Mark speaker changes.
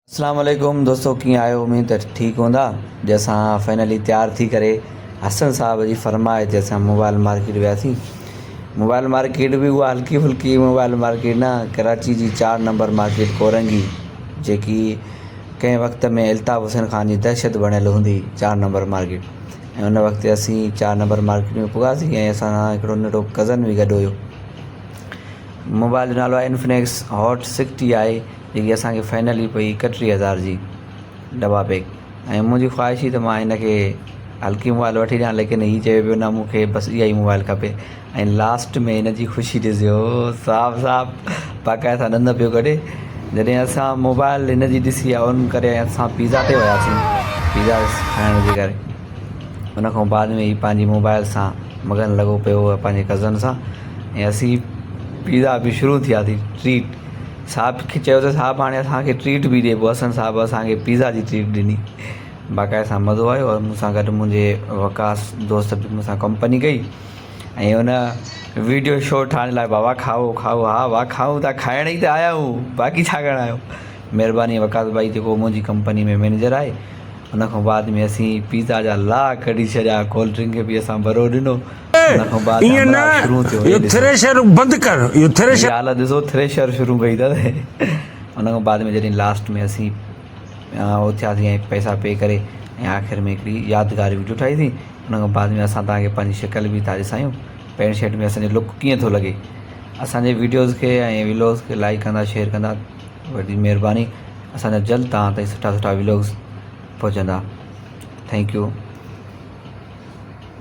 Speaker 1: अस्सलाम वालेकुम दोस्तों, कीअं आहियो? उम्मीद त ठीकु हूंदा। जैसा फाइनली तैयार थी करे हसन साहब जी फरमाए ते असां मोबाइल मार्केट वियासीं। मोबाइल मार्केट बि उहा हल्की फुल्की मोबाइल मार्केट न, कराची जी 4 नंबर मार्केट कोरंगी, जेकी कंहिं वक़्त में अल्ताफ़ हुसैन ख़ान जी दहशत बणियल हूंदी 4 नंबर मार्केट। ऐं उन वक़्तु असीं 4 नंबर मार्केट में पुगासीं ऐं असां सां हिकिड़ो नंढो कज़न बि गॾु हुयो। मोबाइल जो नालो आहे इन्फिनिक्स हॉट 60 आहे, जेकी असांखे फाइनली पई 31,000 जी डबा पैक। ऐं मुंहिंजी ख़्वाहिश हुई त मां हिनखे हल्की मोबाइल वठी ॾियां, लेकिन हीअ चए पियो न, मूंखे बसि इहा ई मोबाइल खपे। ऐं लास्ट में हिन जी ख़ुशी ॾिसिजो, साफ़ साफ़ बाक़ाइदा नंद पियो कढे जॾहिं असां मोबाइल हिन जी ॾिसी ऑन करे असां पिज़्ज़ा ते वियासीं पिज़्ज़ा खाइण जे करे। उन खां बाद में ही पंहिंजी मोबाइल सां मगन लॻो पियो हुओ पंहिंजे कज़न सां। ऐं असीं पिज़्ज़ा बि शुरू थियासीं। ट्रीट साहब खे चयो त साहब हाणे असांखे ट्रीट बि ॾिए पोइ हसन साहब असांखे पिज़्ज़ा जी ट्रीट ॾिनी। बाक़ाइदा सां मज़ो आयो और मूंसां गॾु मुंहिंजे वकास दोस्त बि मूंसां कंपनी कई ऐं हुन वीडियो शो ठाहिण लाइ, बाबा खाओ खाओ, हा वाह खाऊं था, खाइण ई त आया आहियूं, बाक़ी छा करणु आहियो। महिरबानी वकास भाई जेको मुंहिंजी कंपनी में मैनेजर आहे। उन खां बाद में असीं पिज़्ज़ा जा ला कढी छॾिया, कोल्ड ड्रिंक खे बि असां भरो ॾिनो। उन खां बाद शुरू थियो
Speaker 2: थ्रेशर बंदि कर, इहो थ्रेशर
Speaker 1: हालत ॾिसो, थ्रेशर शुरू कई अथसि। उन खां बाद में जॾहिं लास्ट में असीं थियासीं ऐं पैसा पे करे ऐं आख़िर में हिकिड़ी यादगार वीडियो ठाहीसीं। उन खां बाद में असां तव्हांखे पंहिंजी शिकल बि था ॾेखारियूं, पैंट शर्ट में असांजो लुक कीअं थो लॻे। असांजे वीडियोज़ खे ऐं व्लॉग्स खे लाइक कंदा, शेयर कंदा, वॾी महिरबानी। असांजा जल्द तव्हां ताईं सुठा सुठा व्लॉग्स पहुचंदा। Thank U.